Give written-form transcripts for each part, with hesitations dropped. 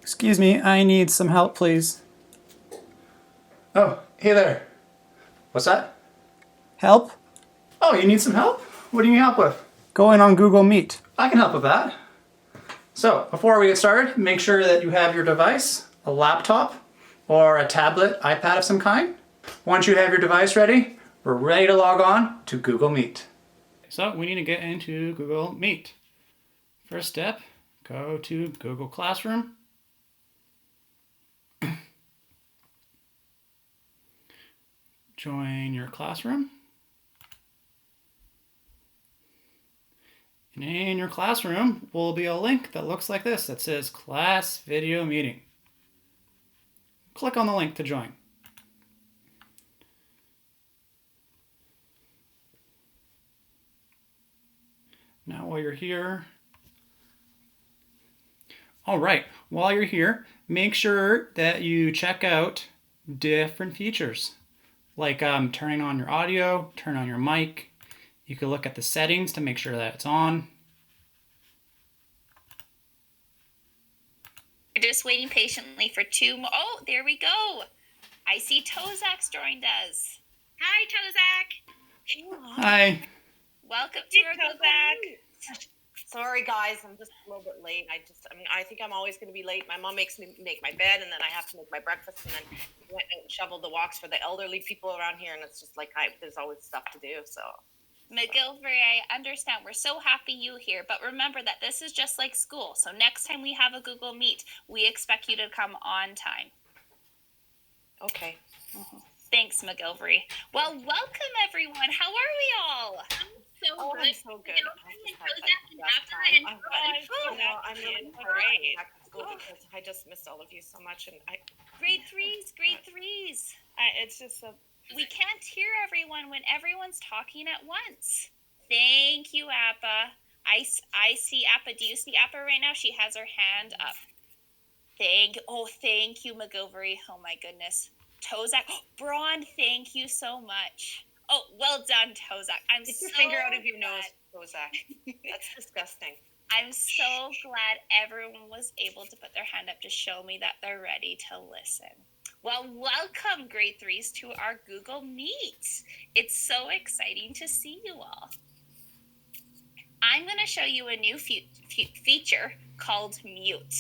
Excuse me, I need some help, please. Oh, hey there. What's that? Help? Oh, you need some help? What do you need help with? Going on Google Meet. I can help with that. So, before we get started, make sure that you have your device, a laptop, or a tablet, iPad of some kind. Once you have your device ready, we're ready to log on to Google Meet. So we need to get into Google Meet. First step, go to Google Classroom. Join your classroom. And in your classroom will be a link that looks like this that says Class Video Meeting. Click on the link to join. Now while you're here, while you're here, make sure that you check out different features like turning on your audio, turn on your mic. You can look at the settings to make sure that it's on. We're just waiting patiently for two more. Oh, there we go. I see Tozak's joined us. Hi, Tozak. Hi. Welcome to our Tozak. Sorry, guys, I'm just a little bit late. I think I'm always going to be late. My mom makes me make my bed, and then I have to make my breakfast, and then went out and shoveled the walks for the elderly people around here, and it's just like there's always stuff to do. So, McGilvery, I understand. We're so happy you're here, but remember that this is just like school. So next time we have a Google Meet, we expect you to come on time. okay. Thanks, McGilvery. Well, welcome everyone. How are we all? I'm so good. I'm really great. back to school because I just missed all of you so much, and Grade threes. it's just so. We can't hear everyone when everyone's talking at once. Thank you, Appa. I see Appa. Do you see Appa right now? She has her hand up. Thank you, McGilvery. Oh my goodness. Tozak. Braun, thank you so much. Oh, well done, Tozak. Get your finger out of your nose, Kozak. That's disgusting. I'm so glad everyone was able to put their hand up to show me that they're ready to listen. Well, welcome, grade threes, to our Google Meet. It's so exciting to see you all. I'm going to show you a new feature called Mute.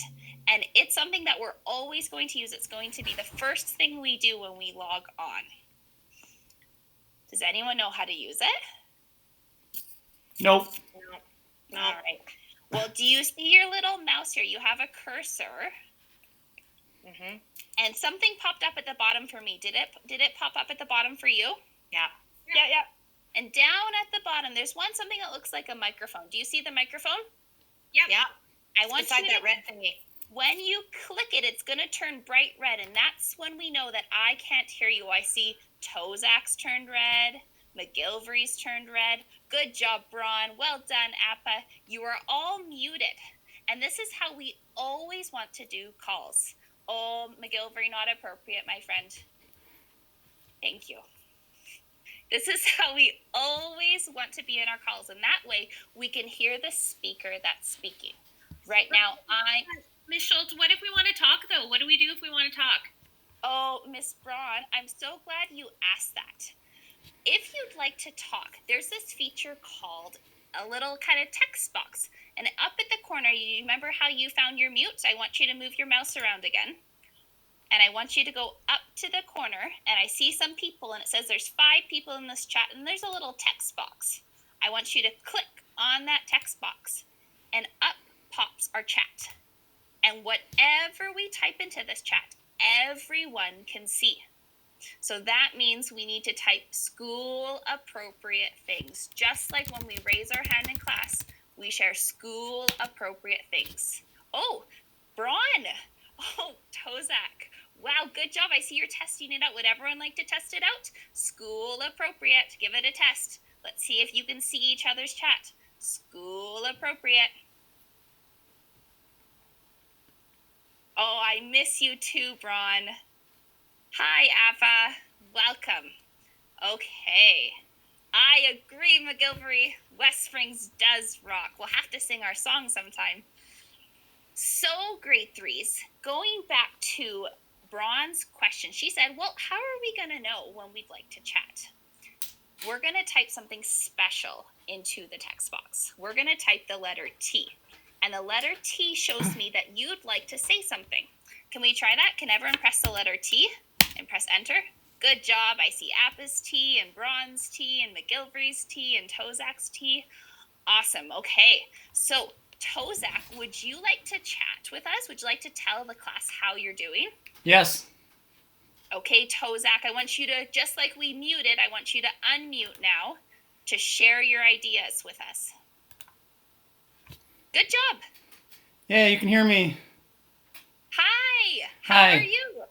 And it's something that we're always going to use. It's going to be the first thing we do when we log on. Does anyone know how to use it? Nope. No. All right. Well, do you see your little mouse here? You have a cursor. Mhm. And something popped up at the bottom for me. Did it pop up at the bottom for you? Yeah. Yeah. And down at the bottom, there's something that looks like a microphone. Do you see the microphone? Yeah. I want Beside you to, that red thingy. when you click it, it's going to turn bright red, and that's when we know that I can't hear you. I see Tozak's turned red, McGilvery's turned red. Good job, Braun. Well done, Appa. You are all muted. And this is how we always want to do calls. Oh, McGilvery, not appropriate, my friend. Thank you. This is how we always want to be in our calls, and that way we can hear the speaker that's speaking. Right now, Miss Schultz, what if we want to talk, though? What do we do if we want to talk? Oh, Miss Braun, I'm so glad you asked that. If you'd like to talk, there's this feature called a little kind of text box. And up at the corner, you remember how you found your mute? I want you to move your mouse around again. And I want you to go up to the corner, and I see some people, and it says there's 5 people in this chat, and there's a little text box. I want you to click on that text box, and up pops our chat. And whatever we type into this chat, everyone can see. So that means we need to type school appropriate things. Just like when we raise our hand in class, we share school appropriate things. Oh, Braun. Oh, Tozak. Wow, good job. I see you're testing it out. Would everyone like to test it out? School appropriate. Give it a test. Let's see if you can see each other's chat. School appropriate. Oh, I miss you too, Braun. Hi, Appa. Welcome. Okay. I agree, McGilvery. West Springs does rock. We'll have to sing our song sometime. So, grade threes, going back to Braun's question, she said, well, how are we going to know when we'd like to chat? We're going to type something special into the text box. We're going to type the letter T. And the letter T shows me that you'd like to say something. Can we try that? Can everyone press the letter T and press enter? Good job. I see Appa's T and Braun's T and McGilvery's T and Tozak's T. Awesome. Okay. So, Tozak, would you like to chat with us? Would you like to tell the class how you're doing? Yes. Okay, Tozak, I want you to, just like we muted, I want you to unmute now to share your ideas with us. Good job. Yeah, you can hear me. Hi. How Hi. are you?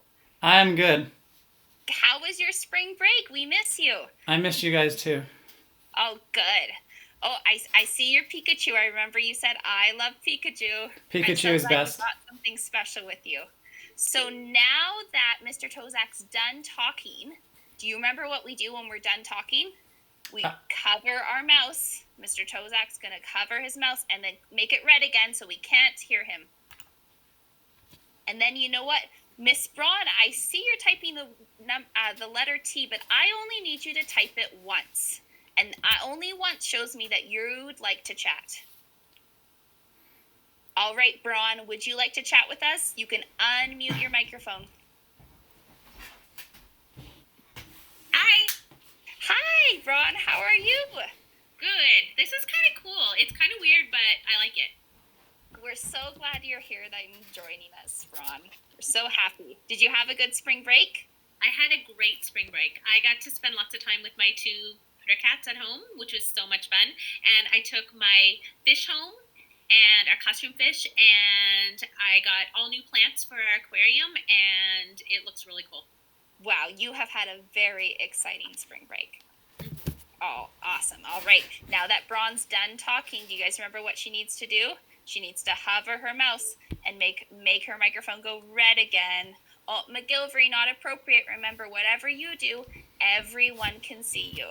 I'm good. How was your spring break? We miss you. I missed you guys too. Oh, good. Oh, I see your Pikachu. I remember you said, I love Pikachu. Pikachu is best. I got something special with you. So now that Mr. Tozak's done talking, do you remember what we do when we're done talking? We cover our mouse. Mr. Tozak's going to cover his mouse and then make it red again so we can't hear him. And then you know what? Miss Braun, I see you're typing the letter T, but I only need you to type it once. And only once shows me that you'd like to chat. All right, Braun, would you like to chat with us? You can unmute your microphone. Hi. Hi, Braun. How are you? Good. This is kind of cool. It's kind of weird, but I like it. We're so glad you're here and joining us, Braun. We're so happy. Did you have a good spring break? I had a great spring break. I got to spend lots of time with my two critter cats at home, which was so much fun. And I took my fish home and our costume fish, and I got all new plants for our aquarium, and it looks really cool. Wow, you have had a very exciting spring break. Oh, awesome. All right. Now that Braun's done talking, do you guys remember what she needs to do? She needs to hover her mouse and make her microphone go red again. Oh, McGilvery, not appropriate. Remember, whatever you do, everyone can see you.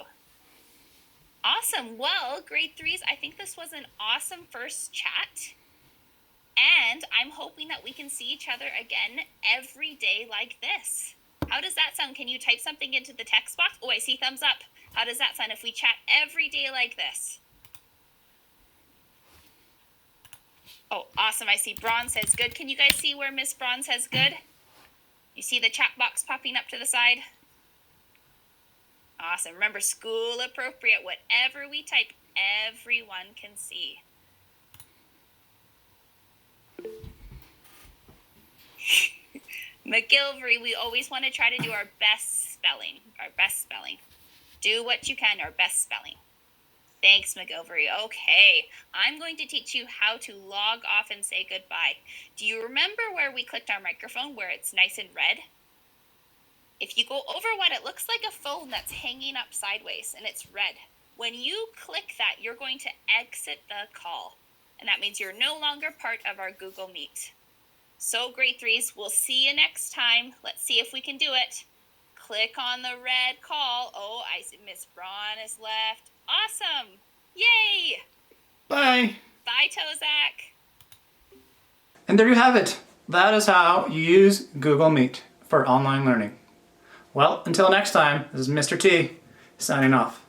Awesome. Well, grade threes, I think this was an awesome first chat. And I'm hoping that we can see each other again every day like this. How does that sound? Can you type something into the text box? Oh, I see thumbs up. How does that sound if we chat every day like this? Oh, awesome. I see Braun says good. Can you guys see where Miss Braun says good? You see the chat box popping up to the side? Awesome. Remember, school appropriate. Whatever we type, everyone can see. McGilvery, we always want to try to do our best spelling. Our best spelling. Do what you can, our best spelling. Thanks, McGilvery. Okay, I'm going to teach you how to log off and say goodbye. Do you remember where we clicked our microphone, where it's nice and red? If you go over what it looks like a phone that's hanging up sideways and it's red, when you click that, you're going to exit the call. And that means you're no longer part of our Google Meet. So grade threes, we'll see you next time. Let's see if we can do it. Click on the red call. Oh, I see Miss Braun is left. Awesome. Yay. Bye. Bye, Tozak. And there you have it. That is how you use Google Meet for online learning. Well, until next time, this is Mr. T signing off.